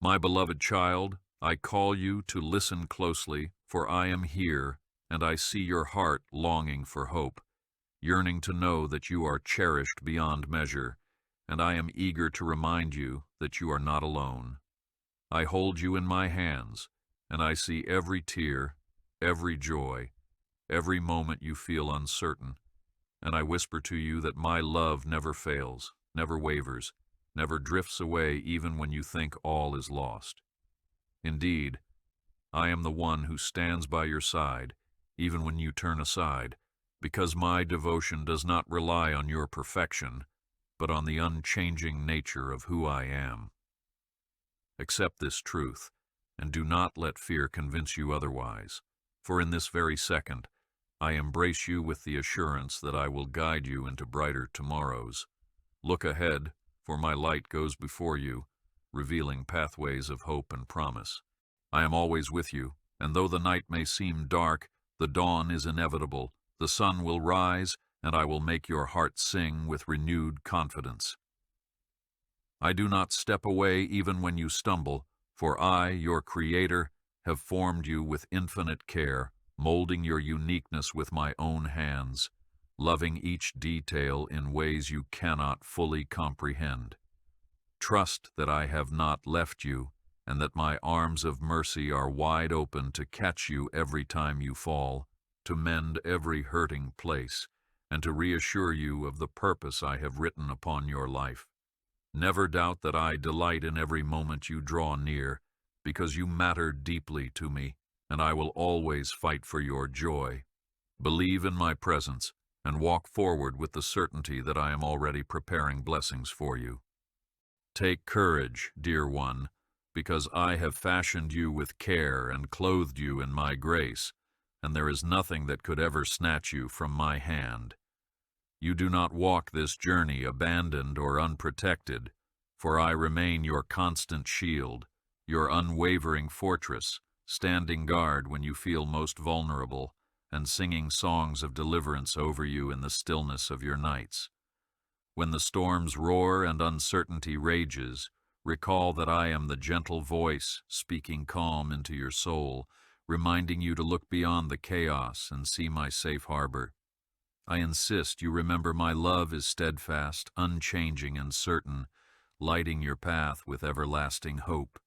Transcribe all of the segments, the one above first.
My beloved child, I call you to listen closely, for I am here, and I see your heart longing for hope, yearning to know that you are cherished beyond measure, and I am eager to remind you that you are not alone. I hold you in my hands, and I see every tear, every joy, every moment you feel uncertain, and I whisper to you that my love never fails, never wavers, never drifts away even when you think all is lost. Indeed, I am the one who stands by your side, even when you turn aside, because my devotion does not rely on your perfection, but on the unchanging nature of who I am. Accept this truth, and do not let fear convince you otherwise, for in this very second, I embrace you with the assurance that I will guide you into brighter tomorrows. Look ahead, for my light goes before you, revealing pathways of hope and promise. I am always with you, and though the night may seem dark, the dawn is inevitable. The sun will rise, and I will make your heart sing with renewed confidence. I do not step away even when you stumble, for I, your Creator, have formed you with infinite care, molding your uniqueness with my own hands, loving each detail in ways you cannot fully comprehend. Trust that I have not left you, and that my arms of mercy are wide open to catch you every time you fall, to mend every hurting place, and to reassure you of the purpose I have written upon your life. Never doubt that I delight in every moment you draw near, because you matter deeply to me, and I will always fight for your joy. Believe in my presence, and walk forward with the certainty that I am already preparing blessings for you. Take courage, dear one, because I have fashioned you with care and clothed you in my grace, and there is nothing that could ever snatch you from my hand. You do not walk this journey abandoned or unprotected, for I remain your constant shield, your unwavering fortress, standing guard when you feel most vulnerable, and singing songs of deliverance over you in the stillness of your nights. When the storms roar and uncertainty rages, recall that I am the gentle voice speaking calm into your soul, reminding you to look beyond the chaos and see my safe harbor. I insist you remember my love is steadfast, unchanging, and certain, lighting your path with everlasting hope.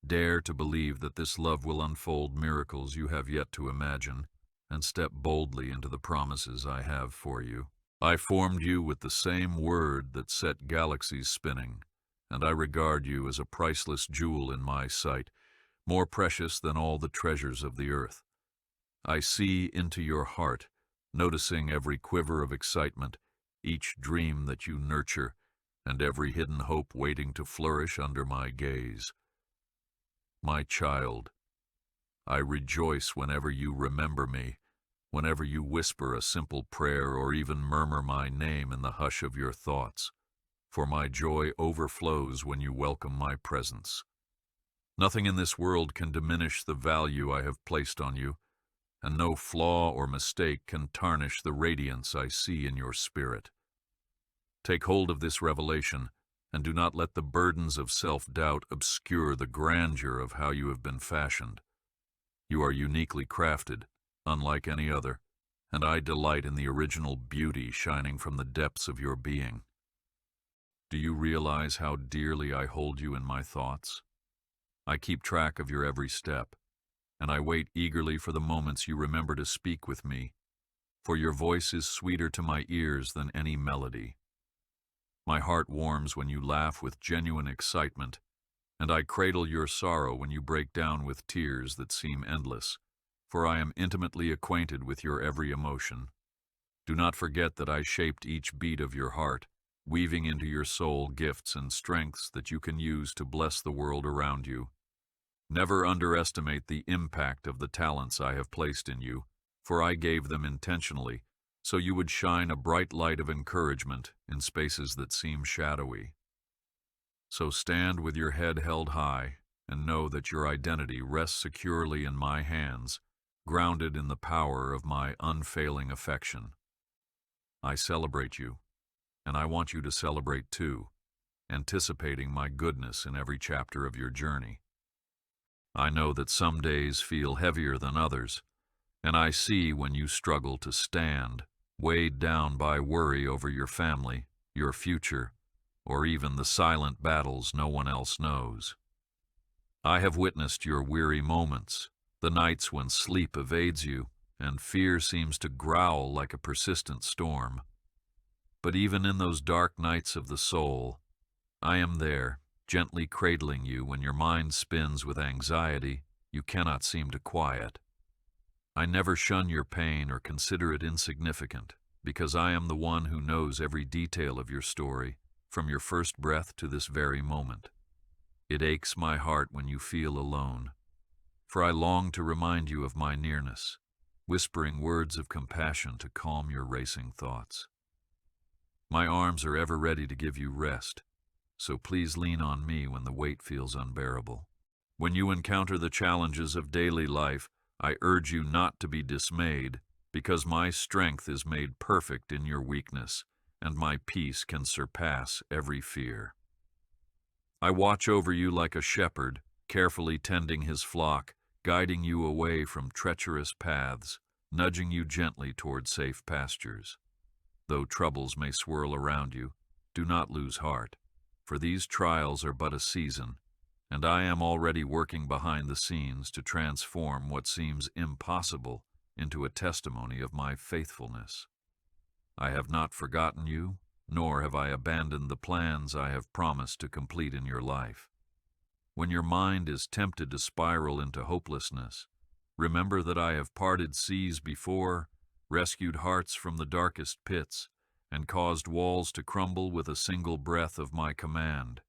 Dare to believe that this love will unfold miracles you have yet to imagine, and step boldly into the promises I have for you. I formed you with the same word that set galaxies spinning, and I regard you as a priceless jewel in my sight, more precious than all the treasures of the earth. I see into your heart, noticing every quiver of excitement, each dream that you nurture, and every hidden hope waiting to flourish under my gaze. My child, I rejoice whenever you remember me, whenever you whisper a simple prayer or even murmur my name in the hush of your thoughts, for my joy overflows when you welcome my presence. Nothing in this world can diminish the value I have placed on you, and no flaw or mistake can tarnish the radiance I see in your spirit. Take hold of this revelation, and do not let the burdens of self-doubt obscure the grandeur of how you have been fashioned. You are uniquely crafted, unlike any other, and I delight in the original beauty shining from the depths of your being. Do you realize how dearly I hold you in my thoughts? I keep track of your every step, and I wait eagerly for the moments you remember to speak with me, for your voice is sweeter to my ears than any melody. My heart warms when you laugh with genuine excitement, and I cradle your sorrow when you break down with tears that seem endless, for I am intimately acquainted with your every emotion. Do not forget that I shaped each beat of your heart, weaving into your soul gifts and strengths that you can use to bless the world around you. Never underestimate the impact of the talents I have placed in you, for I gave them intentionally, so you would shine a bright light of encouragement in spaces that seem shadowy. So stand with your head held high and know that your identity rests securely in my hands, grounded in the power of my unfailing affection. I celebrate you, and I want you to celebrate too, anticipating my goodness in every chapter of your journey. I know that some days feel heavier than others, and I see when you struggle to stand, weighed down by worry over your family, your future, or even the silent battles no one else knows. I have witnessed your weary moments, the nights when sleep evades you and fear seems to growl like a persistent storm. But even in those dark nights of the soul, I am there, gently cradling you when your mind spins with anxiety you cannot seem to quiet. I never shun your pain or consider it insignificant, because I am the one who knows every detail of your story, from your first breath to this very moment. It aches my heart when you feel alone, for I long to remind you of my nearness, whispering words of compassion to calm your racing thoughts. My arms are ever ready to give you rest, so please lean on me when the weight feels unbearable. When you encounter the challenges of daily life, I urge you not to be dismayed, because my strength is made perfect in your weakness, and my peace can surpass every fear. I watch over you like a shepherd, carefully tending his flock, guiding you away from treacherous paths, nudging you gently toward safe pastures. Though troubles may swirl around you, do not lose heart, for these trials are but a season, and I am already working behind the scenes to transform what seems impossible into a testimony of my faithfulness. I have not forgotten you, nor have I abandoned the plans I have promised to complete in your life. When your mind is tempted to spiral into hopelessness, remember that I have parted seas before, rescued hearts from the darkest pits, and caused walls to crumble with a single breath of my command.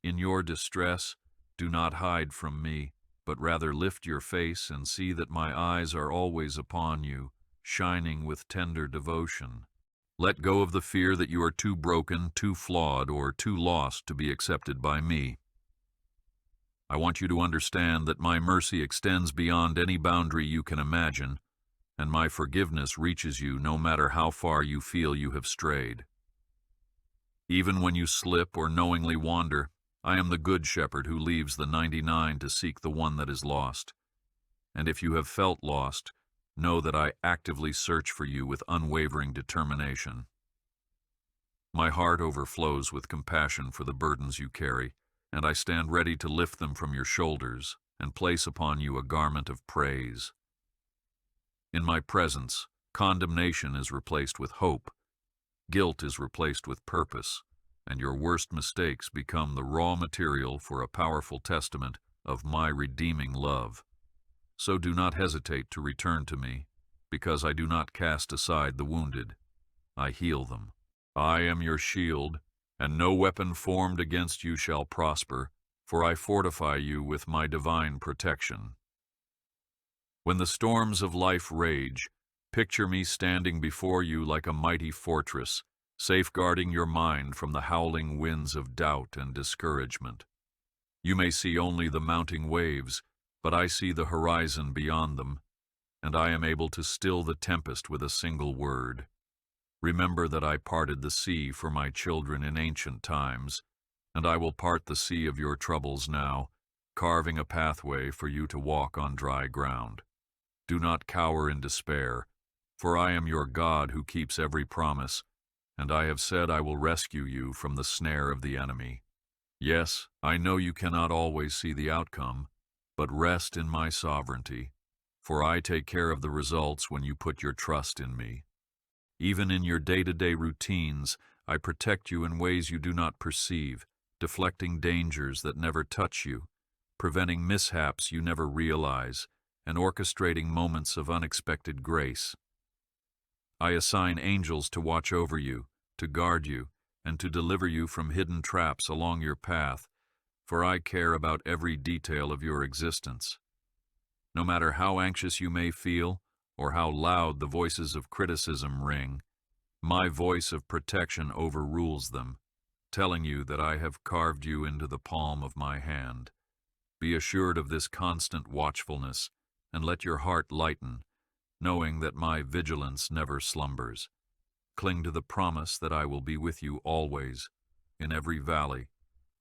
In your distress, do not hide from me, but rather lift your face and see that my eyes are always upon you, shining with tender devotion. Let go of the fear that you are too broken, too flawed, or too lost to be accepted by me. I want you to understand that my mercy extends beyond any boundary you can imagine, and my forgiveness reaches you no matter how far you feel you have strayed. Even when you slip or knowingly wander, I am the good shepherd who leaves the 99 to seek the one that is lost. And if you have felt lost, know that I actively search for you with unwavering determination. My heart overflows with compassion for the burdens you carry, and I stand ready to lift them from your shoulders and place upon you a garment of praise. In my presence, condemnation is replaced with hope, guilt is replaced with purpose, and your worst mistakes become the raw material for a powerful testament of my redeeming love. So do not hesitate to return to me, because I do not cast aside the wounded. I heal them. I am your shield, and no weapon formed against you shall prosper, for I fortify you with my divine protection. When the storms of life rage, picture me standing before you like a mighty fortress, safeguarding your mind from the howling winds of doubt and discouragement. You may see only the mounting waves, but I see the horizon beyond them, and I am able to still the tempest with a single word. Remember that I parted the sea for my children in ancient times, and I will part the sea of your troubles now, carving a pathway for you to walk on dry ground. Do not cower in despair, for I am your God who keeps every promise, and I have said I will rescue you from the snare of the enemy. Yes, I know you cannot always see the outcome, but rest in my sovereignty, for I take care of the results when you put your trust in me. Even in your day-to-day routines, I protect you in ways you do not perceive, deflecting dangers that never touch you, preventing mishaps you never realize, and orchestrating moments of unexpected grace. I assign angels to watch over you, to guard you, and to deliver you from hidden traps along your path, for I care about every detail of your existence. No matter how anxious you may feel, or how loud the voices of criticism ring, my voice of protection overrules them, telling you that I have carved you into the palm of my hand. Be assured of this constant watchfulness, and let your heart lighten, knowing that my vigilance never slumbers. Cling to the promise that I will be with you always, in every valley,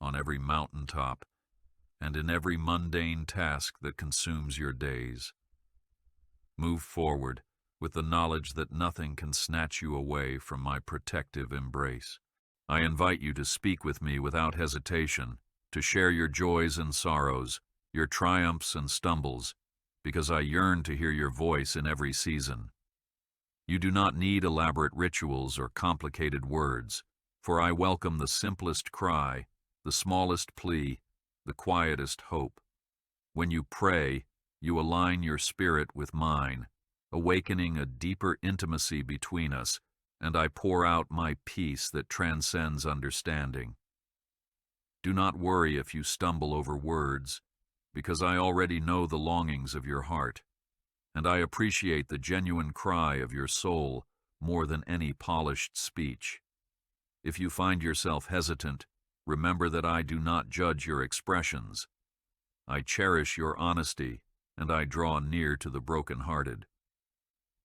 on every mountain top, and in every mundane task that consumes your days. Move forward with the knowledge that nothing can snatch you away from my protective embrace. I invite you to speak with me without hesitation, to share your joys and sorrows, your triumphs and stumbles, because I yearn to hear your voice in every season. You do not need elaborate rituals or complicated words, for I welcome the simplest cry, the smallest plea, the quietest hope. When you pray, you align your spirit with mine, awakening a deeper intimacy between us, and I pour out my peace that transcends understanding. Do not worry if you stumble over words, because I already know the longings of your heart, and I appreciate the genuine cry of your soul more than any polished speech. If you find yourself hesitant, remember that I do not judge your expressions. I cherish your honesty, and I draw near to the broken-hearted.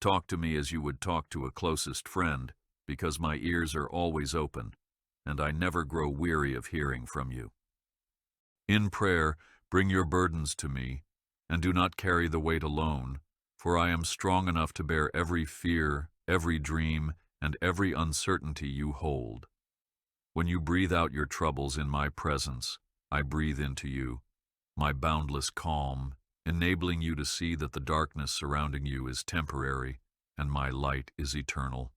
Talk to me as you would talk to a closest friend, because my ears are always open, and I never grow weary of hearing from you. In prayer, bring your burdens to me, and do not carry the weight alone, for I am strong enough to bear every fear, every dream, and every uncertainty you hold. When you breathe out your troubles in my presence, I breathe into you, my boundless calm, enabling you to see that the darkness surrounding you is temporary and my light is eternal.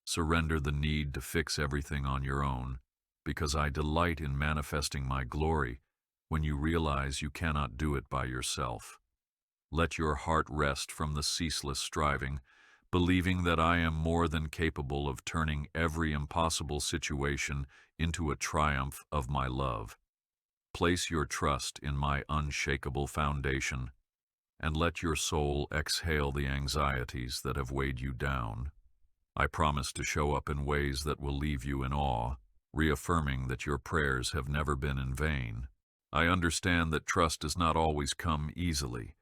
Surrender the need to fix everything on your own, because I delight in manifesting my glory when you realize you cannot do it by yourself. Let your heart rest from the ceaseless striving, believing that I am more than capable of turning every impossible situation into a triumph of my love. Place your trust in my unshakable foundation, and let your soul exhale the anxieties that have weighed you down. I promise to show up in ways that will leave you in awe, reaffirming that your prayers have never been in vain. I understand that trust does not always come easily,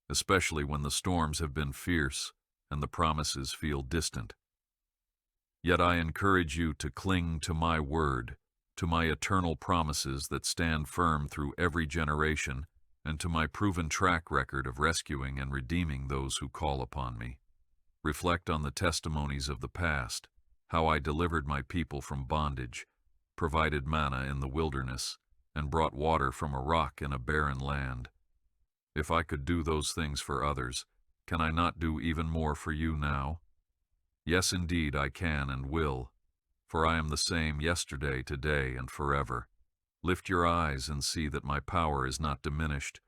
especially when the storms have been fierce and the promises feel distant. Yet I encourage you to cling to my word, to my eternal promises that stand firm through every generation, and to my proven track record of rescuing and redeeming those who call upon me. Reflect on the testimonies of the past, how I delivered my people from bondage, provided manna in the wilderness, and brought water from a rock in a barren land. If I could do those things for others, can I not do even more for you now? Yes, indeed, I can and will, for I am the same yesterday, today, and forever. Lift your eyes and see that my power is not diminished,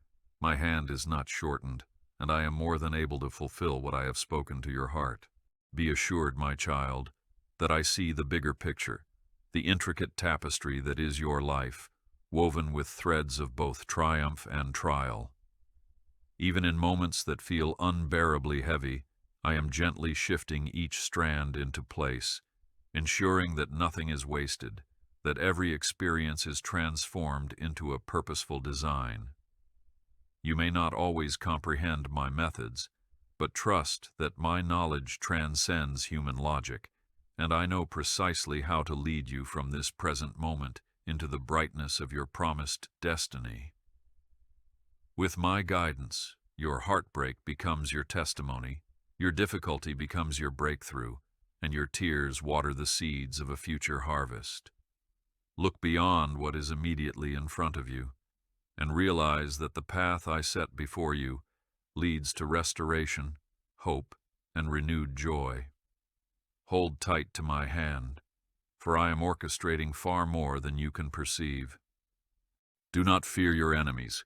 my hand is not shortened, and I am more than able to fulfill what I have spoken to your heart. Be assured, my child, that I see the bigger picture, the intricate tapestry that is your life, woven with threads of both triumph and trial. Even in moments that feel unbearably heavy, I am gently shifting each strand into place, ensuring that nothing is wasted, that every experience is transformed into a purposeful design. You may not always comprehend my methods, but trust that my knowledge transcends human logic, and I know precisely how to lead you from this present moment into the brightness of your promised destiny. With my guidance, your heartbreak becomes your testimony, your difficulty becomes your breakthrough, and your tears water the seeds of a future harvest. Look beyond what is immediately in front of you, and realize that the path I set before you leads to restoration, hope, and renewed joy. Hold tight to my hand, for I am orchestrating far more than you can perceive. Do not fear your enemies,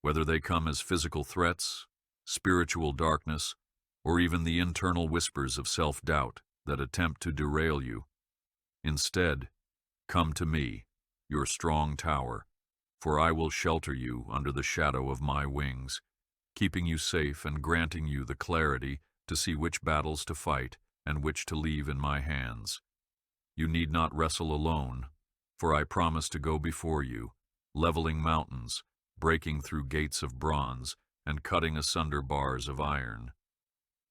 whether they come as physical threats, spiritual darkness, or even the internal whispers of self-doubt that attempt to derail you. Instead, come to me, your strong tower, for I will shelter you under the shadow of my wings, keeping you safe and granting you the clarity to see which battles to fight and which to leave in my hands. You need not wrestle alone, for I promise to go before you, leveling mountains, breaking through gates of bronze, and cutting asunder bars of iron.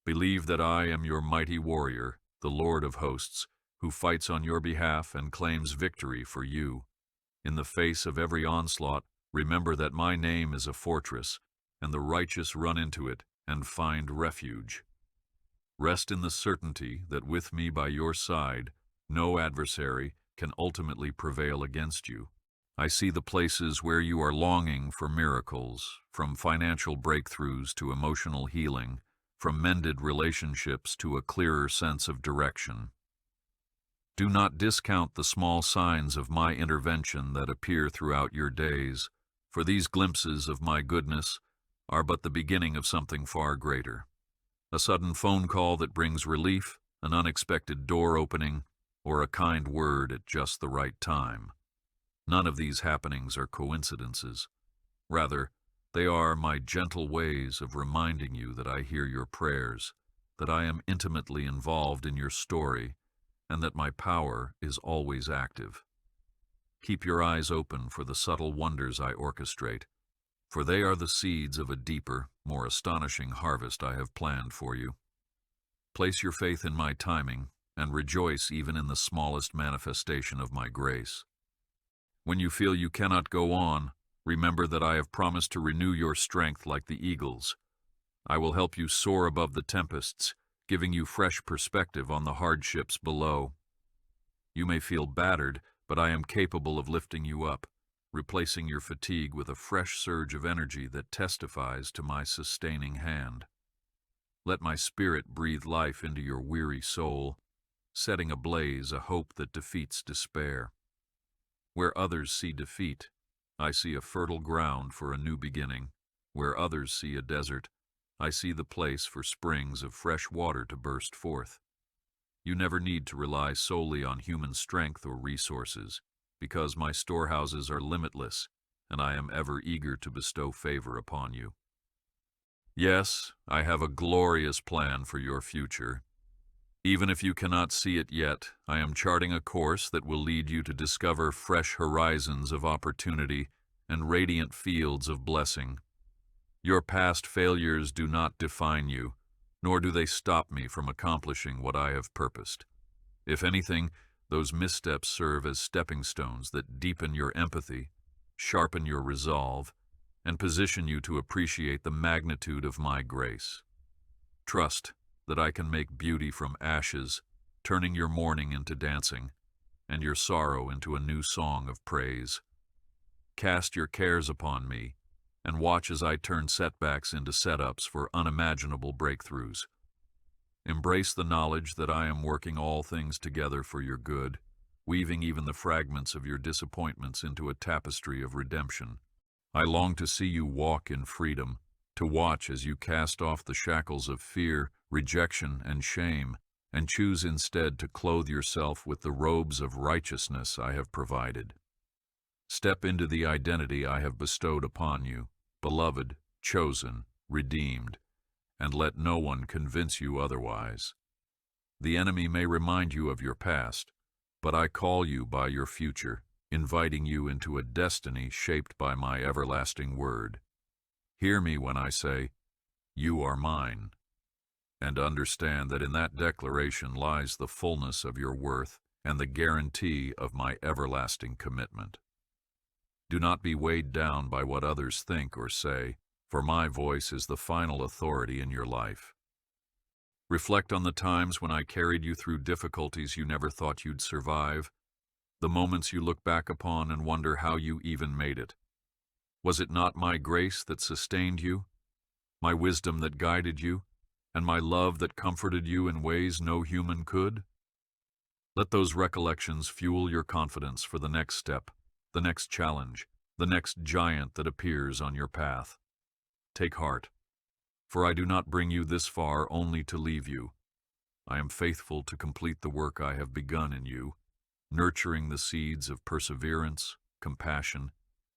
Believe that I am your mighty warrior, the Lord of hosts, who fights on your behalf and claims victory for you. In the face of every onslaught, remember that my name is a fortress, and the righteous run into it and find refuge. Rest in the certainty that with me by your side, no adversary can ultimately prevail against you. I see the places where you are longing for miracles, from financial breakthroughs to emotional healing, from mended relationships to a clearer sense of direction. Do not discount the small signs of my intervention that appear throughout your days, for these glimpses of my goodness are but the beginning of something far greater. A sudden phone call that brings relief, an unexpected door opening, or a kind word at just the right time. None of these happenings are coincidences. Rather, they are my gentle ways of reminding you that I hear your prayers, that I am intimately involved in your story, and that my power is always active. Keep your eyes open for the subtle wonders I orchestrate, for they are the seeds of a deeper, more astonishing harvest I have planned for you. Place your faith in my timing, and rejoice even in the smallest manifestation of my grace. When you feel you cannot go on, remember that I have promised to renew your strength like the eagles. I will help you soar above the tempests, giving you fresh perspective on the hardships below. You may feel battered, but I am capable of lifting you up, replacing your fatigue with a fresh surge of energy that testifies to my sustaining hand. Let my spirit breathe life into your weary soul, setting ablaze a hope that defeats despair. Where others see defeat, I see a fertile ground for a new beginning. Where others see a desert, I see the place for springs of fresh water to burst forth. You never need to rely solely on human strength or resources, because my storehouses are limitless, and I am ever eager to bestow favor upon you. Yes, I have a glorious plan for your future. Even if you cannot see it yet, I am charting a course that will lead you to discover fresh horizons of opportunity and radiant fields of blessing. Your past failures do not define you, nor do they stop me from accomplishing what I have purposed. If anything, those missteps serve as stepping stones that deepen your empathy, sharpen your resolve, and position you to appreciate the magnitude of my grace. Trust that I can make beauty from ashes, turning your mourning into dancing, and your sorrow into a new song of praise. Cast your cares upon me, and watch as I turn setbacks into setups for unimaginable breakthroughs. Embrace the knowledge that I am working all things together for your good, weaving even the fragments of your disappointments into a tapestry of redemption. I long to see you walk in freedom, to watch as you cast off the shackles of fear, rejection, and shame, and choose instead to clothe yourself with the robes of righteousness I have provided. Step into the identity I have bestowed upon you, beloved, chosen, redeemed, and let no one convince you otherwise. The enemy may remind you of your past, but I call you by your future, inviting you into a destiny shaped by my everlasting word. Hear me when I say, "You are mine," and understand that in that declaration lies the fullness of your worth and the guarantee of my everlasting commitment. Do not be weighed down by what others think or say, for my voice is the final authority in your life. Reflect on the times when I carried you through difficulties you never thought you'd survive, the moments you look back upon and wonder how you even made it. Was it not my grace that sustained you, my wisdom that guided you, and my love that comforted you in ways no human could? Let those recollections fuel your confidence for the next step, the next challenge, the next giant that appears on your path. Take heart, for I do not bring you this far only to leave you. I am faithful to complete the work I have begun in you, nurturing the seeds of perseverance, compassion,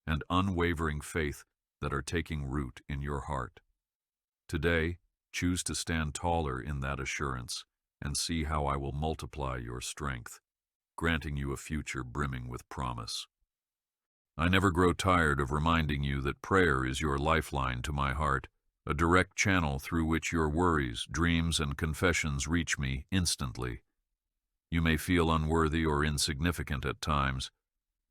and unwavering faith that are taking root in your heart. Today, choose to stand taller in that assurance and see how I will multiply your strength, granting you a future brimming with promise. I never grow tired of reminding you that prayer is your lifeline to my heart, a direct channel through which your worries, dreams, and confessions reach me instantly. You may feel unworthy or insignificant at times,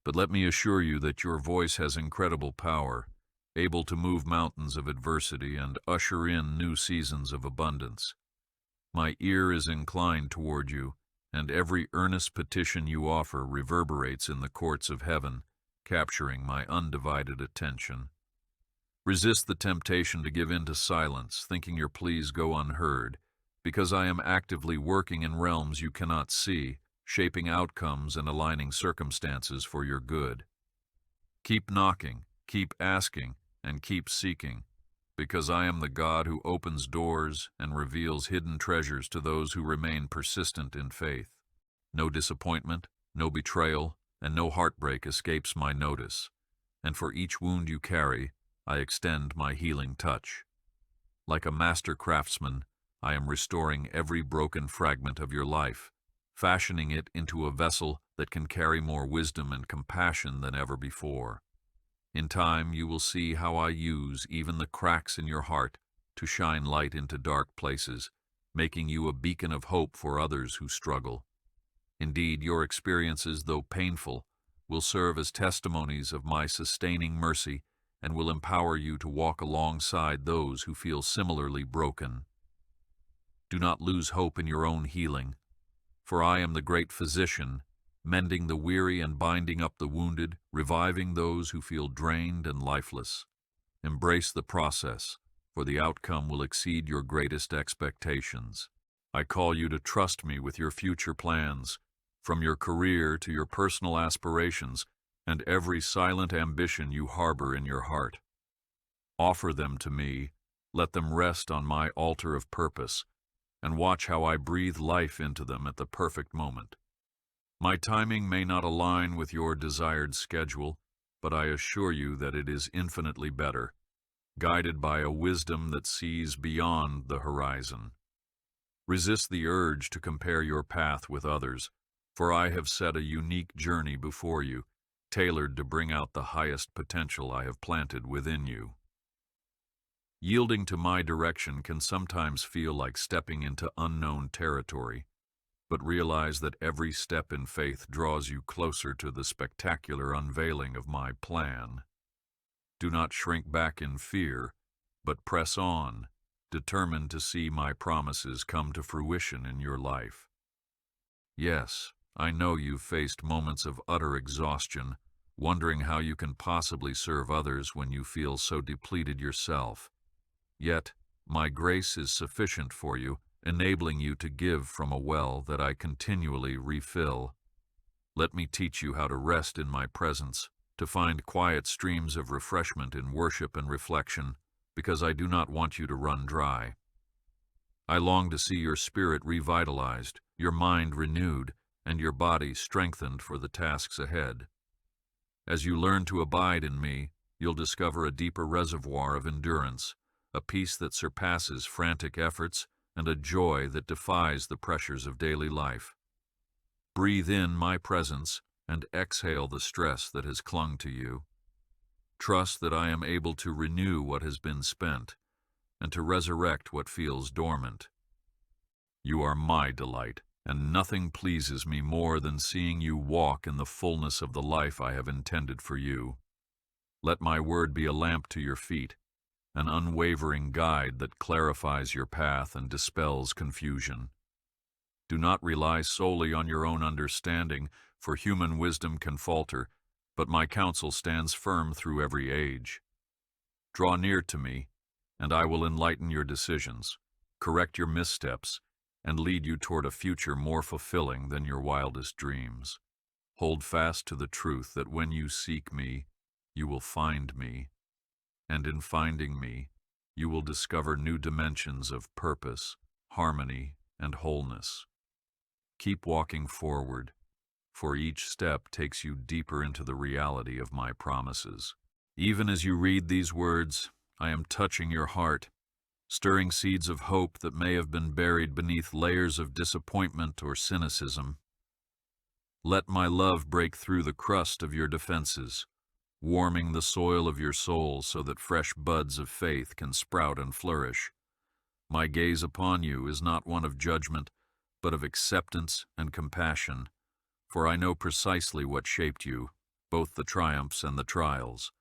but let me assure you that your voice has incredible power, able to move mountains of adversity and usher in new seasons of abundance. My ear is inclined toward you, and every earnest petition you offer reverberates in the courts of heaven, capturing my undivided attention. Resist the temptation to give in to silence, thinking your pleas go unheard, because I am actively working in realms you cannot see, shaping outcomes and aligning circumstances for your good. Keep knocking, keep asking, and keep seeking, because I am the God who opens doors and reveals hidden treasures to those who remain persistent in faith. No disappointment, no betrayal, and no heartbreak escapes my notice, and for each wound you carry, I extend my healing touch. Like a master craftsman, I am restoring every broken fragment of your life, fashioning it into a vessel that can carry more wisdom and compassion than ever before. In time, you will see how I use even the cracks in your heart to shine light into dark places, making you a beacon of hope for others who struggle. Indeed, your experiences, though painful, will serve as testimonies of my sustaining mercy and will empower you to walk alongside those who feel similarly broken. Do not lose hope in your own healing, for I am the great physician, mending the weary and binding up the wounded, reviving those who feel drained and lifeless. Embrace the process, for the outcome will exceed your greatest expectations. I call you to trust me with your future plans, from your career to your personal aspirations, and every silent ambition you harbor in your heart. Offer them to me, let them rest on my altar of purpose, and watch how I breathe life into them at the perfect moment. My timing may not align with your desired schedule, but I assure you that it is infinitely better, guided by a wisdom that sees beyond the horizon. Resist the urge to compare your path with others, for I have set a unique journey before you, tailored to bring out the highest potential I have planted within you. Yielding to my direction can sometimes feel like stepping into unknown territory, but realize that every step in faith draws you closer to the spectacular unveiling of my plan. Do not shrink back in fear, but press on, determined to see my promises come to fruition in your life. Yes, I know you've faced moments of utter exhaustion, wondering how you can possibly serve others when you feel so depleted yourself. Yet, my grace is sufficient for you, enabling you to give from a well that I continually refill. Let me teach you how to rest in my presence, to find quiet streams of refreshment in worship and reflection, because I do not want you to run dry. I long to see your spirit revitalized, your mind renewed, and your body strengthened for the tasks ahead. As you learn to abide in me, you'll discover a deeper reservoir of endurance, a peace that surpasses frantic efforts, and a joy that defies the pressures of daily life. Breathe in my presence and exhale the stress that has clung to you. Trust that I am able to renew what has been spent and to resurrect what feels dormant. You are my delight, and nothing pleases me more than seeing you walk in the fullness of the life I have intended for you. Let my word be a lamp to your feet, an unwavering guide that clarifies your path and dispels confusion. Do not rely solely on your own understanding, for human wisdom can falter, but my counsel stands firm through every age. Draw near to me, and I will enlighten your decisions, correct your missteps, and lead you toward a future more fulfilling than your wildest dreams. Hold fast to the truth that when you seek me, you will find me, and in finding me, you will discover new dimensions of purpose, harmony, and wholeness. Keep walking forward, for each step takes you deeper into the reality of my promises. Even as you read these words, I am touching your heart, stirring seeds of hope that may have been buried beneath layers of disappointment or cynicism. Let my love break through the crust of your defenses, warming the soil of your soul so that fresh buds of faith can sprout and flourish. My gaze upon you is not one of judgment, but of acceptance and compassion, for I know precisely what shaped you, both the triumphs and the trials.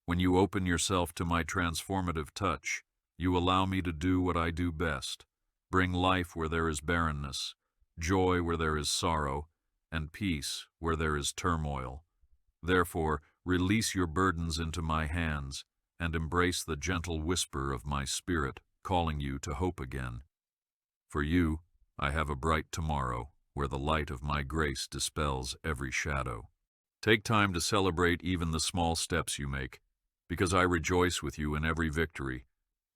When you open yourself to my transformative touch, you allow me to do what I do best, bring life where there is barrenness, joy where there is sorrow, and peace where there is turmoil. Therefore, release your burdens into my hands and embrace the gentle whisper of my spirit, calling you to hope again. For you, I have a bright tomorrow where the light of my grace dispels every shadow. Take time to celebrate even the small steps you make, because I rejoice with you in every victory,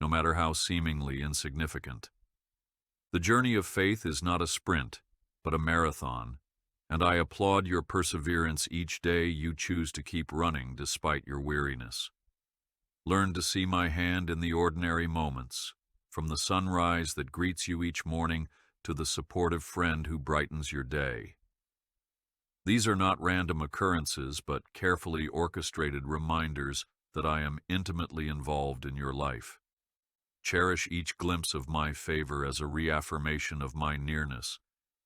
no matter how seemingly insignificant. The journey of faith is not a sprint, but a marathon, and I applaud your perseverance each day you choose to keep running despite your weariness. Learn to see my hand in the ordinary moments, from the sunrise that greets you each morning to the supportive friend who brightens your day. These are not random occurrences, but carefully orchestrated reminders that I am intimately involved in your life. Cherish each glimpse of my favor as a reaffirmation of my nearness,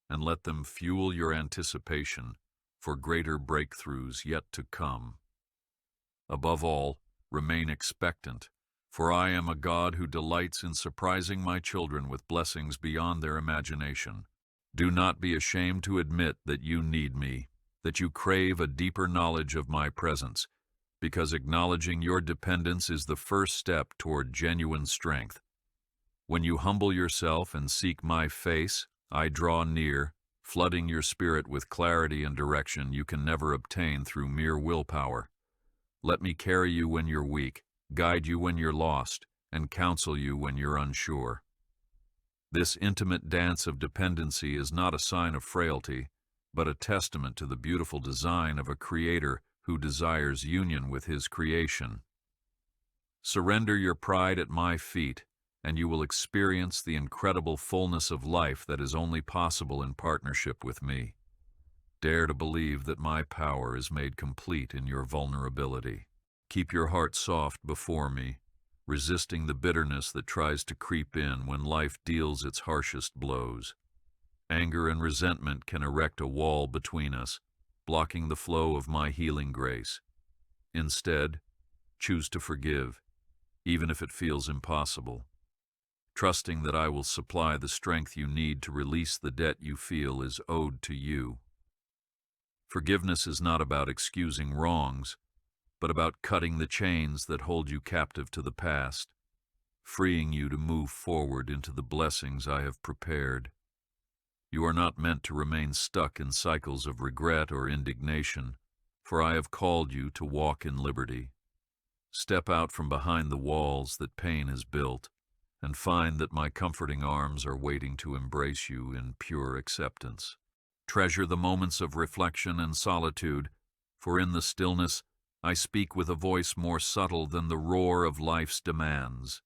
and let them fuel your anticipation for greater breakthroughs yet to come. Above all, remain expectant, for I am a God who delights in surprising my children with blessings beyond their imagination. Do not be ashamed to admit that you need me, that you crave a deeper knowledge of my presence, because acknowledging your dependence is the first step toward genuine strength. When you humble yourself and seek my face, I draw near, flooding your spirit with clarity and direction you can never obtain through mere willpower. Let me carry you when you're weak, guide you when you're lost, and counsel you when you're unsure. This intimate dance of dependency is not a sign of frailty, but a testament to the beautiful design of a creator who desires union with his creation. Surrender your pride at my feet, and you will experience the incredible fullness of life that is only possible in partnership with me. Dare to believe that my power is made complete in your vulnerability. Keep your heart soft before me, resisting the bitterness that tries to creep in when life deals its harshest blows. Anger and resentment can erect a wall between us, blocking the flow of my healing grace. Instead, choose to forgive, even if it feels impossible, trusting that I will supply the strength you need to release the debt you feel is owed to you. Forgiveness is not about excusing wrongs, but about cutting the chains that hold you captive to the past, freeing you to move forward into the blessings I have prepared. You are not meant to remain stuck in cycles of regret or indignation, for I have called you to walk in liberty. Step out from behind the walls that pain has built, and find that my comforting arms are waiting to embrace you in pure acceptance. Treasure the moments of reflection and solitude, for in the stillness I speak with a voice more subtle than the roar of life's demands.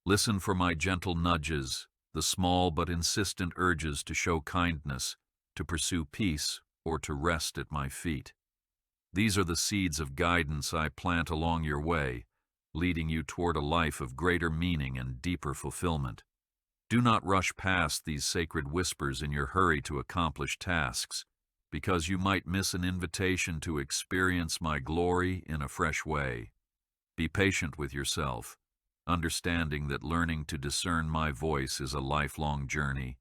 Listen for my gentle nudges, the small but insistent urges to show kindness, to pursue peace, or to rest at my feet. These are the seeds of guidance I plant along your way, leading you toward a life of greater meaning and deeper fulfillment. Do not rush past these sacred whispers in your hurry to accomplish tasks, because you might miss an invitation to experience my glory in a fresh way. Be patient with yourself, understanding that learning to discern my voice is a lifelong journey,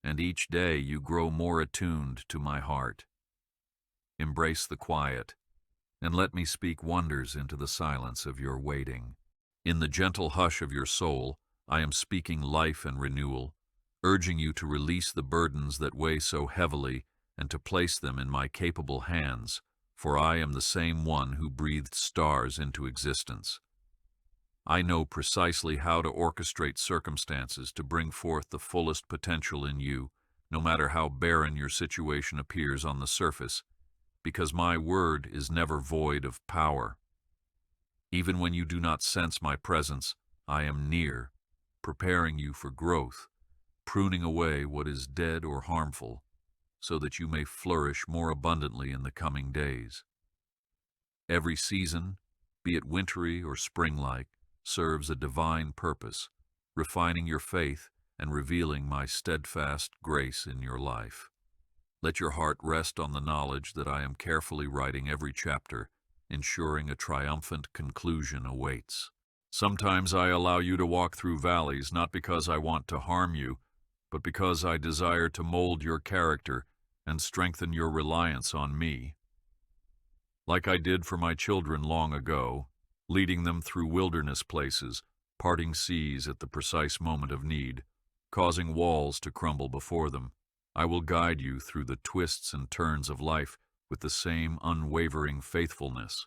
and each day you grow more attuned to my heart. Embrace the quiet, and let me speak wonders into the silence of your waiting. In the gentle hush of your soul, I am speaking life and renewal, urging you to release the burdens that weigh so heavily and to place them in my capable hands, for I am the same one who breathed stars into existence. I know precisely how to orchestrate circumstances to bring forth the fullest potential in you, no matter how barren your situation appears on the surface, because my word is never void of power. Even when you do not sense my presence, I am near, preparing you for growth, pruning away what is dead or harmful, so that you may flourish more abundantly in the coming days. Every season, be it wintry or spring-like, serves a divine purpose, refining your faith and revealing my steadfast grace in your life. Let your heart rest on the knowledge that I am carefully writing every chapter, ensuring a triumphant conclusion awaits. Sometimes I allow you to walk through valleys not because I want to harm you, but because I desire to mold your character and strengthen your reliance on me. Like I did for my children long ago, leading them through wilderness places, parting seas at the precise moment of need, causing walls to crumble before them, I will guide you through the twists and turns of life with the same unwavering faithfulness.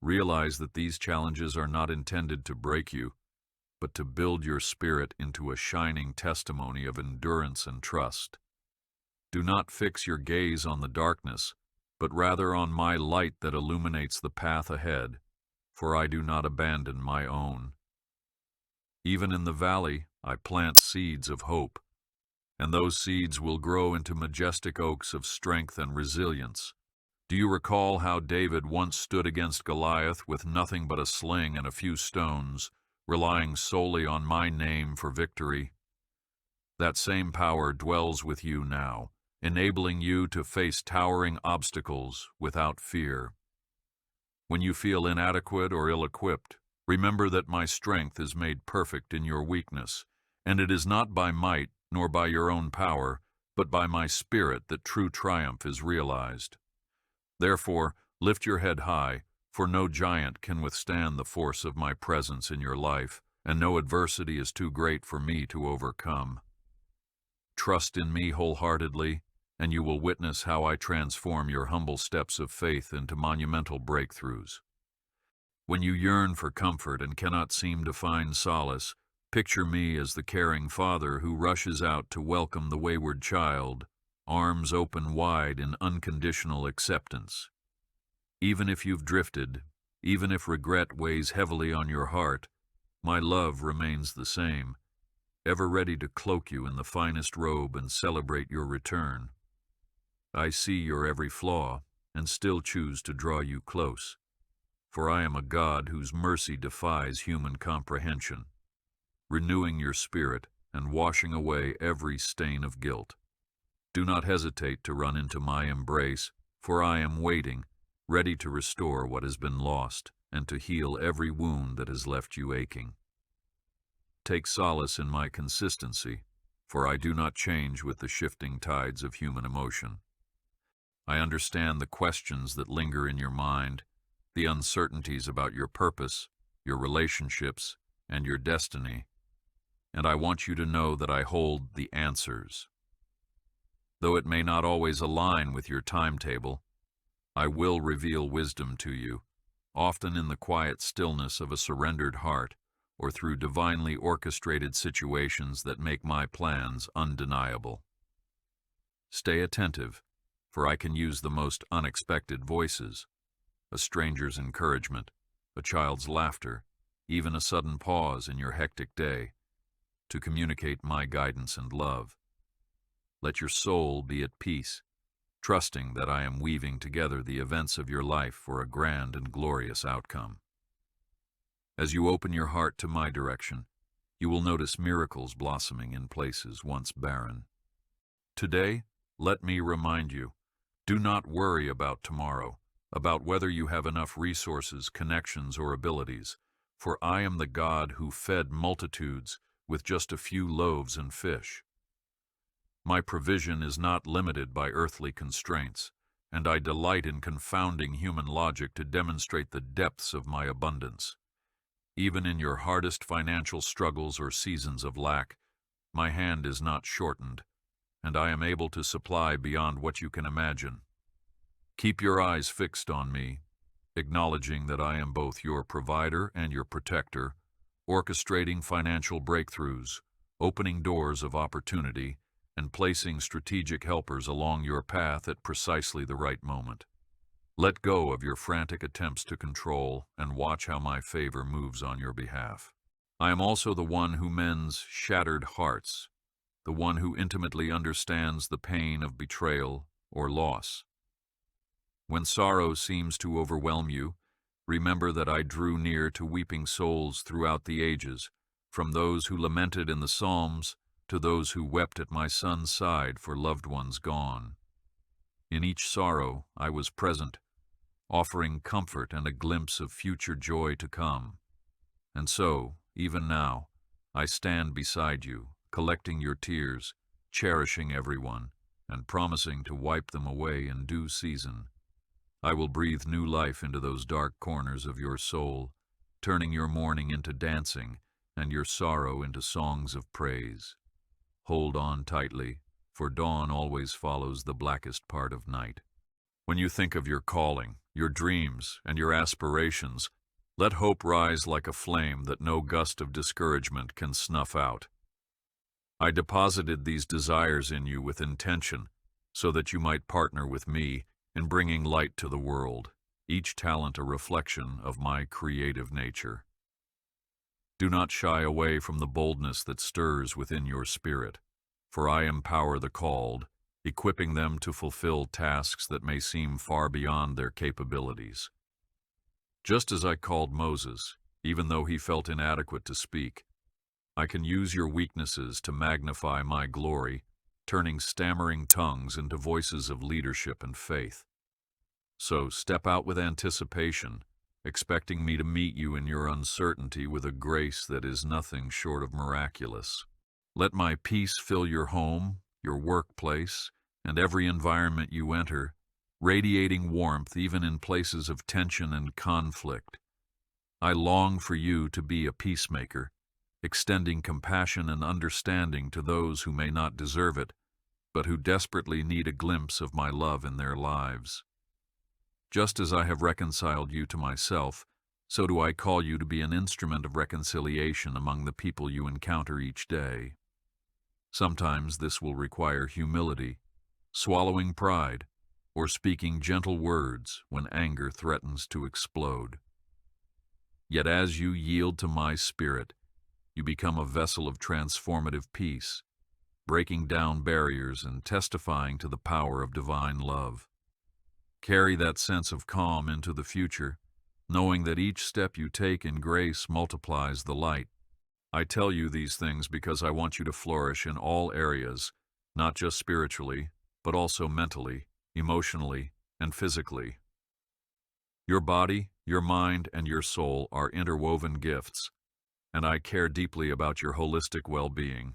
Realize that these challenges are not intended to break you, but to build your spirit into a shining testimony of endurance and trust. Do not fix your gaze on the darkness, but rather on my light that illuminates the path ahead, for I do not abandon my own. Even in the valley, I plant seeds of hope, and those seeds will grow into majestic oaks of strength and resilience. Do you recall how David once stood against Goliath with nothing but a sling and a few stones, relying solely on my name for victory? That same power dwells with you now, enabling you to face towering obstacles without fear. When you feel inadequate or ill-equipped, remember that my strength is made perfect in your weakness, and it is not by might nor by your own power, but by my Spirit that true triumph is realized. Therefore, lift your head high, for no giant can withstand the force of my presence in your life, and no adversity is too great for me to overcome. Trust in me wholeheartedly, and you will witness how I transform your humble steps of faith into monumental breakthroughs. When you yearn for comfort and cannot seem to find solace, picture me as the caring father who rushes out to welcome the wayward child, arms open wide in unconditional acceptance. Even if you've drifted, even if regret weighs heavily on your heart, my love remains the same, ever ready to cloak you in the finest robe and celebrate your return. I see your every flaw and still choose to draw you close, for I am a God whose mercy defies human comprehension, renewing your spirit and washing away every stain of guilt. Do not hesitate to run into my embrace, for I am waiting, ready to restore what has been lost and to heal every wound that has left you aching. Take solace in my consistency, for I do not change with the shifting tides of human emotion. I understand the questions that linger in your mind, the uncertainties about your purpose, your relationships, and your destiny, and I want you to know that I hold the answers. Though it may not always align with your timetable, I will reveal wisdom to you, often in the quiet stillness of a surrendered heart or through divinely orchestrated situations that make my plans undeniable. Stay attentive, for I can use the most unexpected voices, a stranger's encouragement, a child's laughter, even a sudden pause in your hectic day, to communicate my guidance and love. Let your soul be at peace, trusting that I am weaving together the events of your life for a grand and glorious outcome. As you open your heart to my direction, you will notice miracles blossoming in places once barren. Today, let me remind you, do not worry about tomorrow, about whether you have enough resources, connections, or abilities, for I am the God who fed multitudes with just a few loaves and fish. My provision is not limited by earthly constraints, and I delight in confounding human logic to demonstrate the depths of my abundance. Even in your hardest financial struggles or seasons of lack, my hand is not shortened, and I am able to supply beyond what you can imagine. Keep your eyes fixed on me, acknowledging that I am both your provider and your protector, orchestrating financial breakthroughs, opening doors of opportunity, and placing strategic helpers along your path at precisely the right moment. Let go of your frantic attempts to control and watch how my favor moves on your behalf. I am also the one who mends shattered hearts, the one who intimately understands the pain of betrayal or loss. When sorrow seems to overwhelm you, remember that I drew near to weeping souls throughout the ages, from those who lamented in the Psalms to those who wept at my son's side for loved ones gone. In each sorrow I was present, offering comfort and a glimpse of future joy to come. And so, even now, I stand beside you, collecting your tears, cherishing everyone, and promising to wipe them away in due season. I will breathe new life into those dark corners of your soul, turning your mourning into dancing and your sorrow into songs of praise. Hold on tightly, for dawn always follows the blackest part of night. When you think of your calling, your dreams, and your aspirations, let hope rise like a flame that no gust of discouragement can snuff out. I deposited these desires in you with intention, so that you might partner with me in bringing light to the world, each talent a reflection of my creative nature. Do not shy away from the boldness that stirs within your spirit, for I empower the called, equipping them to fulfill tasks that may seem far beyond their capabilities. Just as I called Moses, even though he felt inadequate to speak, I can use your weaknesses to magnify my glory, turning stammering tongues into voices of leadership and faith. So step out with anticipation, expecting me to meet you in your uncertainty with a grace that is nothing short of miraculous. Let my peace fill your home, your workplace, and every environment you enter, radiating warmth even in places of tension and conflict. I long for you to be a peacemaker, extending compassion and understanding to those who may not deserve it, but who desperately need a glimpse of my love in their lives. Just as I have reconciled you to myself, so do I call you to be an instrument of reconciliation among the people you encounter each day. Sometimes this will require humility, swallowing pride, or speaking gentle words when anger threatens to explode. Yet as you yield to my spirit, you become a vessel of transformative peace, breaking down barriers and testifying to the power of divine love. Carry that sense of calm into the future, knowing that each step you take in grace multiplies the light. I tell you these things because I want you to flourish in all areas, not just spiritually, but also mentally, emotionally, and physically. Your body, your mind, and your soul are interwoven gifts, and I care deeply about your holistic well-being.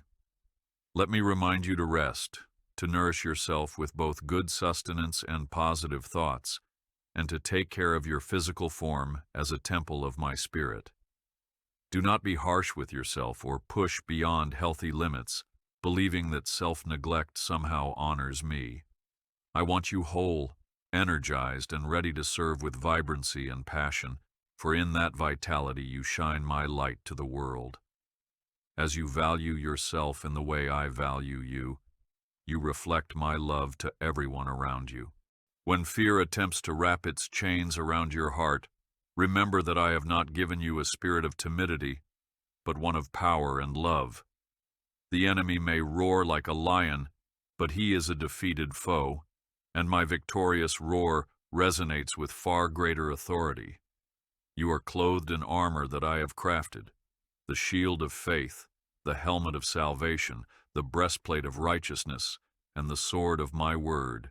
Let me remind you to rest, to nourish yourself with both good sustenance and positive thoughts, and to take care of your physical form as a temple of my spirit. Do not be harsh with yourself or push beyond healthy limits, believing that self-neglect somehow honors me. I want you whole, energized, and ready to serve with vibrancy and passion, for in that vitality you shine my light to the world. As you value yourself in the way I value you, you reflect my love to everyone around you. When fear attempts to wrap its chains around your heart, remember that I have not given you a spirit of timidity, but one of power and love. The enemy may roar like a lion, but he is a defeated foe, and my victorious roar resonates with far greater authority. You are clothed in armor that I have crafted, the shield of faith, the helmet of salvation, the breastplate of righteousness, and the sword of my word.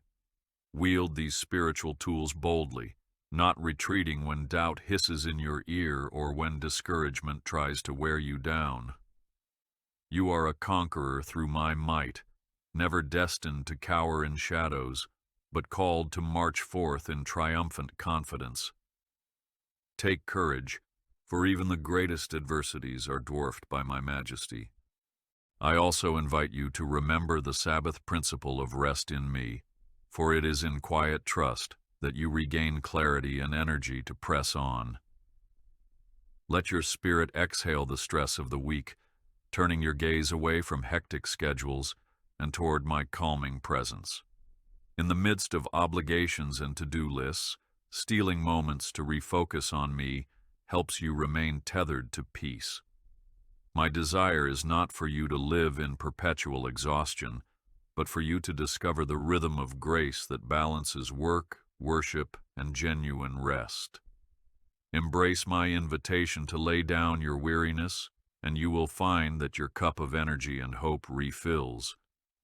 Wield these spiritual tools boldly, not retreating when doubt hisses in your ear or when discouragement tries to wear you down. You are a conqueror through my might, never destined to cower in shadows, but called to march forth in triumphant confidence. Take courage, for even the greatest adversities are dwarfed by my majesty. I also invite you to remember the Sabbath principle of rest in me, for it is in quiet trust that you regain clarity and energy to press on. Let your spirit exhale the stress of the week, turning your gaze away from hectic schedules and toward my calming presence. In the midst of obligations and to-do lists, stealing moments to refocus on me helps you remain tethered to peace. My desire is not for you to live in perpetual exhaustion, but for you to discover the rhythm of grace that balances work, worship, and genuine rest. Embrace my invitation to lay down your weariness, and you will find that your cup of energy and hope refills,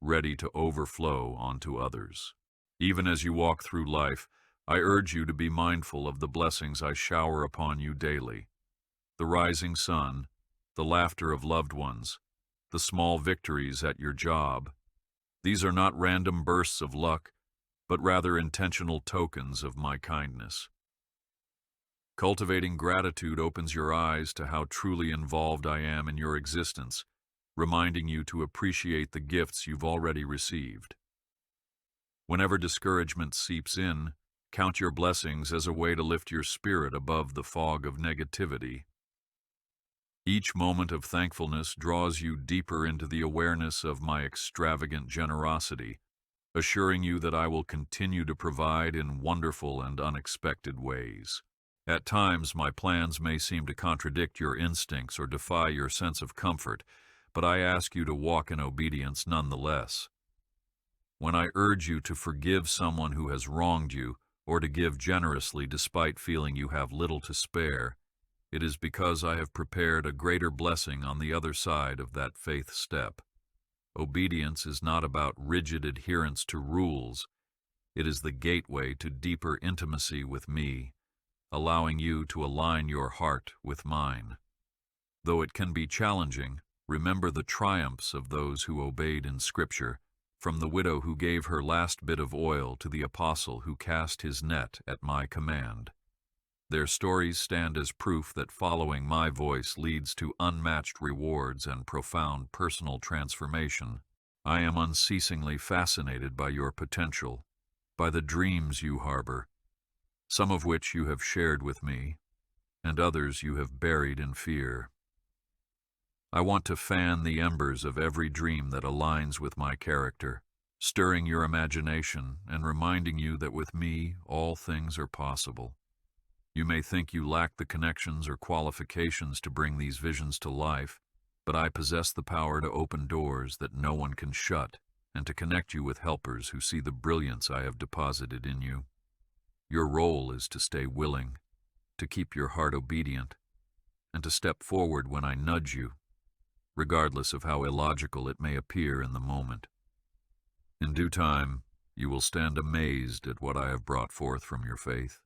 ready to overflow onto others. Even as you walk through life, I urge you to be mindful of the blessings I shower upon you daily. The rising sun, the laughter of loved ones, the small victories at your job. These are not random bursts of luck, but rather intentional tokens of my kindness. Cultivating gratitude opens your eyes to how truly involved I am in your existence, reminding you to appreciate the gifts you've already received. Whenever discouragement seeps in, count your blessings as a way to lift your spirit above the fog of negativity. Each moment of thankfulness draws you deeper into the awareness of my extravagant generosity, assuring you that I will continue to provide in wonderful and unexpected ways. At times, my plans may seem to contradict your instincts or defy your sense of comfort, but I ask you to walk in obedience nonetheless. When I urge you to forgive someone who has wronged you, or to give generously despite feeling you have little to spare, it is because I have prepared a greater blessing on the other side of that faith step. Obedience is not about rigid adherence to rules. It is the gateway to deeper intimacy with me, allowing you to align your heart with mine. Though it can be challenging, remember the triumphs of those who obeyed in Scripture, from the widow who gave her last bit of oil to the apostle who cast his net at my command. Their stories stand as proof that following my voice leads to unmatched rewards and profound personal transformation. I am unceasingly fascinated by your potential, by the dreams you harbor, some of which you have shared with me, and others you have buried in fear. I want to fan the embers of every dream that aligns with my character, stirring your imagination and reminding you that with me all things are possible. You may think you lack the connections or qualifications to bring these visions to life, but I possess the power to open doors that no one can shut and to connect you with helpers who see the brilliance I have deposited in you. Your role is to stay willing, to keep your heart obedient, and to step forward when I nudge you, regardless of how illogical it may appear in the moment. In due time, you will stand amazed at what I have brought forth from your faith.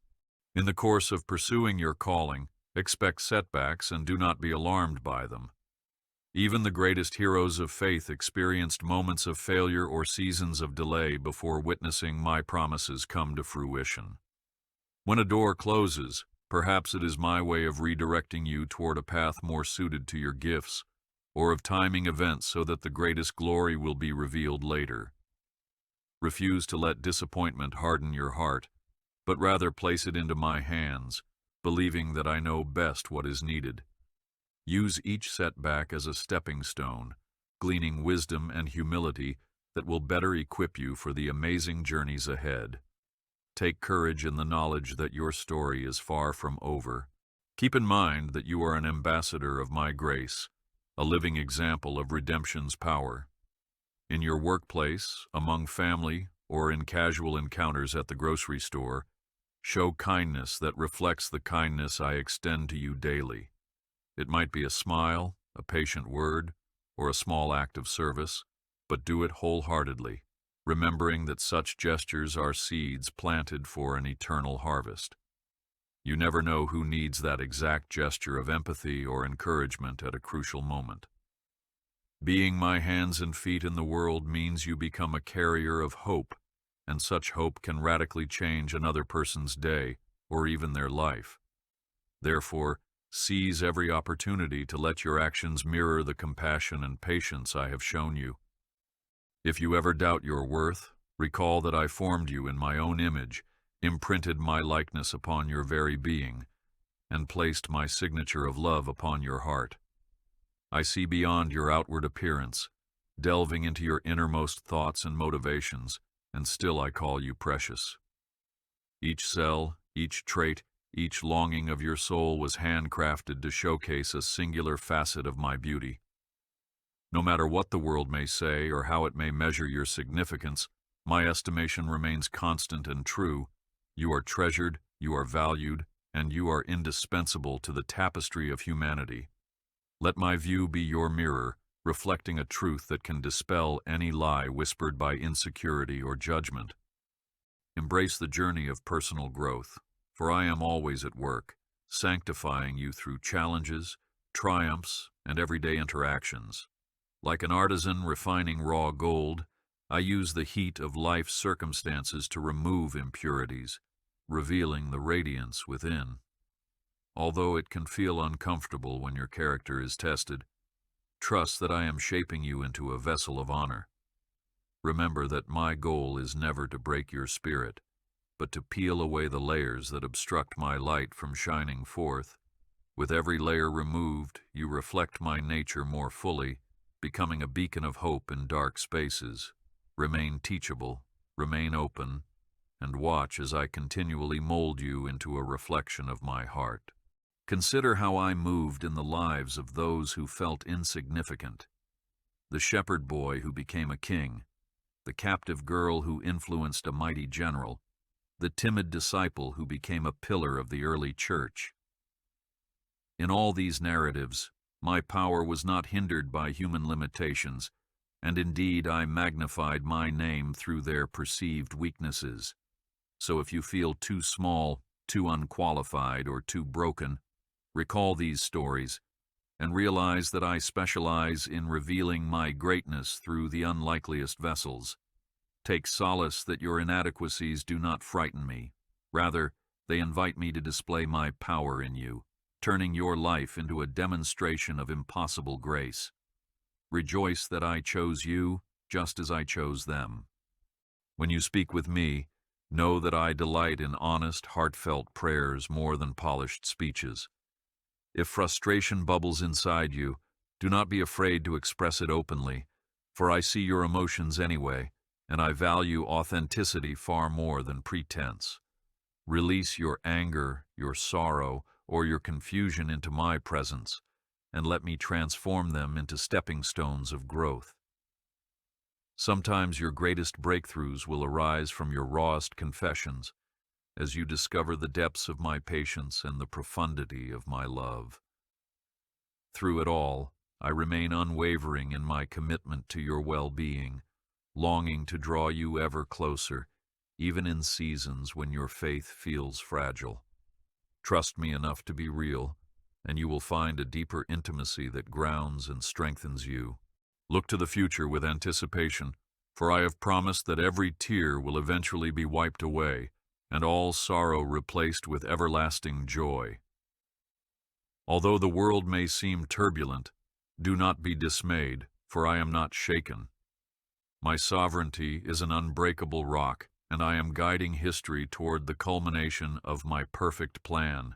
In the course of pursuing your calling, expect setbacks and do not be alarmed by them. Even the greatest heroes of faith experienced moments of failure or seasons of delay before witnessing my promises come to fruition. When a door closes, perhaps it is my way of redirecting you toward a path more suited to your gifts, or of timing events so that the greatest glory will be revealed later. Refuse to let disappointment harden your heart, but rather place it into my hands, believing that I know best what is needed. Use each setback as a stepping stone, gleaning wisdom and humility that will better equip you for the amazing journeys ahead. Take courage in the knowledge that your story is far from over. Keep in mind that you are an ambassador of my grace, a living example of redemption's power. In your workplace, among family, or in casual encounters at the grocery store, show kindness that reflects the kindness I extend to you daily. It might be a smile, a patient word, or a small act of service, but do it wholeheartedly, remembering that such gestures are seeds planted for an eternal harvest. You never know who needs that exact gesture of empathy or encouragement at a crucial moment. Being my hands and feet in the world means you become a carrier of hope, and such hope can radically change another person's day or even their life. Therefore, seize every opportunity to let your actions mirror the compassion and patience I have shown you. If you ever doubt your worth, recall that I formed you in my own image, imprinted my likeness upon your very being, and placed my signature of love upon your heart. I see beyond your outward appearance, delving into your innermost thoughts and motivations, and still I call you precious. Each cell, each trait, each longing of your soul was handcrafted to showcase a singular facet of my beauty. No matter what the world may say or how it may measure your significance, my estimation remains constant and true. You are treasured, you are valued, and you are indispensable to the tapestry of humanity. Let my view be your mirror, reflecting a truth that can dispel any lie whispered by insecurity or judgment. Embrace the journey of personal growth, for I am always at work, sanctifying you through challenges, triumphs, and everyday interactions. Like an artisan refining raw gold, I use the heat of life's circumstances to remove impurities, revealing the radiance within. Although it can feel uncomfortable when your character is tested, trust that I am shaping you into a vessel of honor. Remember that my goal is never to break your spirit, but to peel away the layers that obstruct my light from shining forth. With every layer removed, you reflect my nature more fully, becoming a beacon of hope in dark spaces. Remain teachable, remain open, and watch as I continually mold you into a reflection of my heart. Consider how I moved in the lives of those who felt insignificant. The shepherd boy who became a king, the captive girl who influenced a mighty general, the timid disciple who became a pillar of the early church. In all these narratives, my power was not hindered by human limitations, and indeed I magnified my name through their perceived weaknesses. So if you feel too small, too unqualified, or too broken, recall these stories and realize that I specialize in revealing my greatness through the unlikeliest vessels. Take solace that your inadequacies do not frighten me. Rather, they invite me to display my power in you, turning your life into a demonstration of impossible grace. Rejoice that I chose you just as I chose them. When you speak with me, know that I delight in honest, heartfelt prayers more than polished speeches. If frustration bubbles inside you, do not be afraid to express it openly, for I see your emotions anyway, and I value authenticity far more than pretense. Release your anger, your sorrow, or your confusion into my presence, and let me transform them into stepping stones of growth. Sometimes your greatest breakthroughs will arise from your rawest confessions, as you discover the depths of my patience and the profundity of my love. Through it all, I remain unwavering in my commitment to your well-being, longing to draw you ever closer, even in seasons when your faith feels fragile. Trust me enough to be real, and you will find a deeper intimacy that grounds and strengthens you. Look to the future with anticipation, for I have promised that every tear will eventually be wiped away, and all sorrow replaced with everlasting joy. Although the world may seem turbulent, do not be dismayed, for I am not shaken. My sovereignty is an unbreakable rock, and I am guiding history toward the culmination of my perfect plan.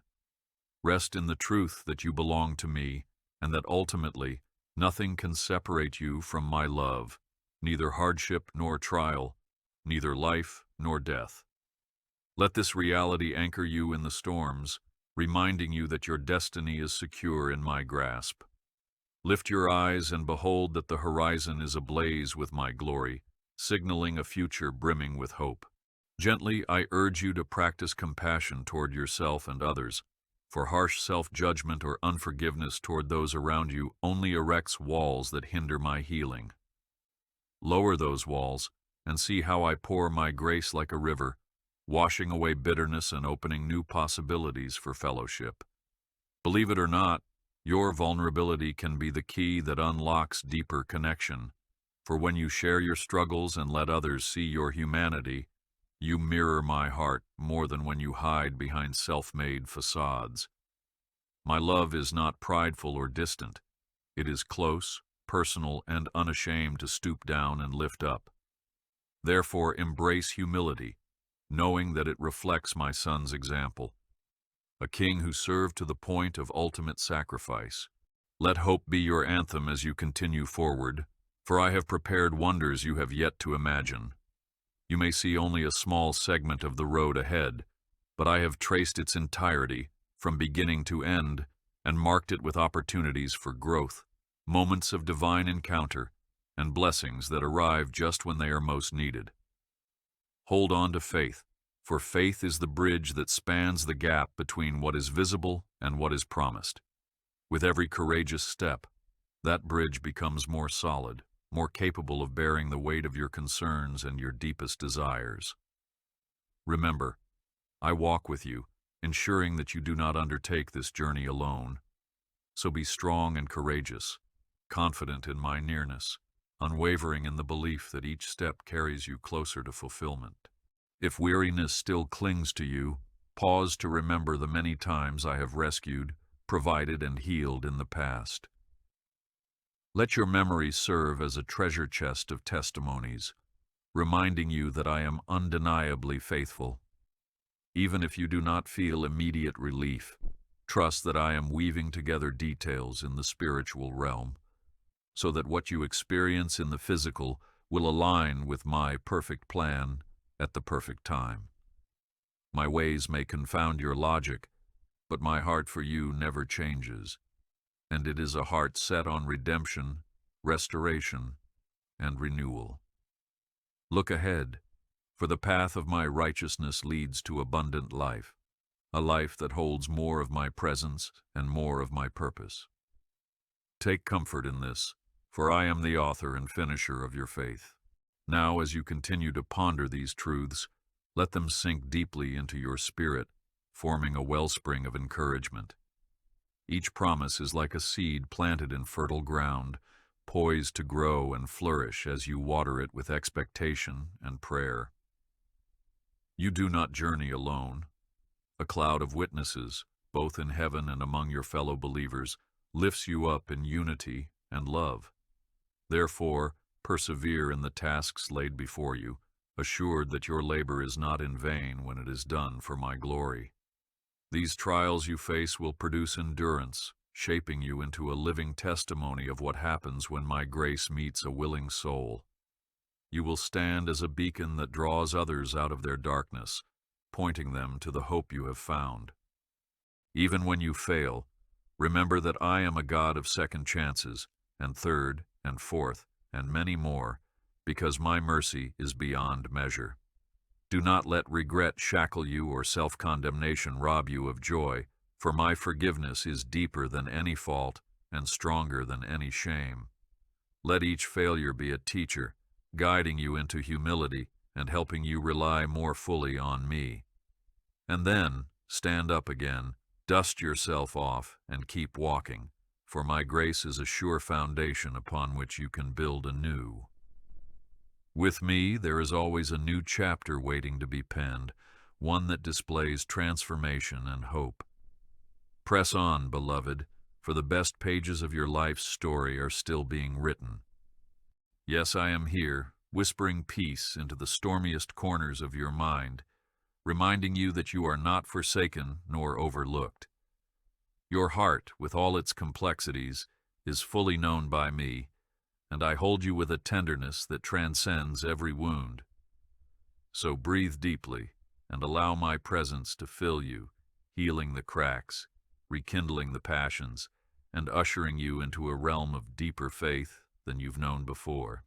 Rest in the truth that you belong to me, and that ultimately nothing can separate you from my love, neither hardship nor trial, neither life nor death. Let this reality anchor you in the storms, reminding you that your destiny is secure in my grasp. Lift your eyes and behold that the horizon is ablaze with my glory, signaling a future brimming with hope. Gently, I urge you to practice compassion toward yourself and others, for harsh self-judgment or unforgiveness toward those around you only erects walls that hinder my healing. Lower those walls and see how I pour my grace like a river, washing away bitterness and opening new possibilities for fellowship. Believe it or not, your vulnerability can be the key that unlocks deeper connection, for when you share your struggles and let others see your humanity, you mirror my heart more than when you hide behind self-made facades. My love is not prideful or distant. It is close, personal, and unashamed to stoop down and lift up. Therefore, embrace humility, knowing that it reflects my son's example, a king who served to the point of ultimate sacrifice. Let hope be your anthem as you continue forward, for I have prepared wonders you have yet to imagine. You may see only a small segment of the road ahead, but I have traced its entirety, from beginning to end, and marked it with opportunities for growth, moments of divine encounter, and blessings that arrive just when they are most needed. Hold on to faith, for faith is the bridge that spans the gap between what is visible and what is promised. With every courageous step, that bridge becomes more solid, more capable of bearing the weight of your concerns and your deepest desires. Remember, I walk with you, ensuring that you do not undertake this journey alone. So be strong and courageous, confident in my nearness, unwavering in the belief that each step carries you closer to fulfillment. If weariness still clings to you, pause to remember the many times I have rescued, provided, and healed in the past. Let your memory serve as a treasure chest of testimonies, reminding you that I am undeniably faithful. Even if you do not feel immediate relief, trust that I am weaving together details in the spiritual realm, so that what you experience in the physical will align with my perfect plan at the perfect time. My ways may confound your logic, but my heart for you never changes, and it is a heart set on redemption, restoration, and renewal. Look ahead, for the path of my righteousness leads to abundant life, a life that holds more of my presence and more of my purpose. Take comfort in this, for I am the author and finisher of your faith. Now, as you continue to ponder these truths, let them sink deeply into your spirit, forming a wellspring of encouragement. Each promise is like a seed planted in fertile ground, poised to grow and flourish as you water it with expectation and prayer. You do not journey alone. A cloud of witnesses, both in heaven and among your fellow believers, lifts you up in unity and love. Therefore, persevere in the tasks laid before you, assured that your labor is not in vain when it is done for my glory. These trials you face will produce endurance, shaping you into a living testimony of what happens when my grace meets a willing soul. You will stand as a beacon that draws others out of their darkness, pointing them to the hope you have found. Even when you fail, remember that I am a God of second chances, and third, and fourth, and many more, because my mercy is beyond measure. Do not let regret shackle you or self-condemnation rob you of joy, for my forgiveness is deeper than any fault and stronger than any shame. Let each failure be a teacher, guiding you into humility and helping you rely more fully on me. And then, stand up again, dust yourself off, and keep walking, for my grace is a sure foundation upon which you can build anew. With me, there is always a new chapter waiting to be penned, one that displays transformation and hope. Press on, beloved, for the best pages of your life's story are still being written. Yes, I am here, whispering peace into the stormiest corners of your mind, reminding you that you are not forsaken nor overlooked. Your heart, with all its complexities, is fully known by me, and I hold you with a tenderness that transcends every wound. So breathe deeply and allow my presence to fill you, healing the cracks, rekindling the passions, and ushering you into a realm of deeper faith than you've known before.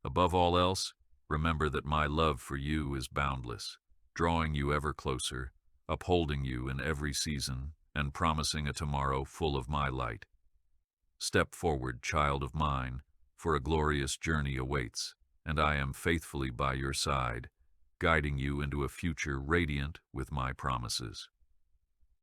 Above all else, remember that my love for you is boundless, drawing you ever closer, upholding you in every season, and promising a tomorrow full of my light. Step forward, child of mine, for a glorious journey awaits, and I am faithfully by your side, guiding you into a future radiant with my promises.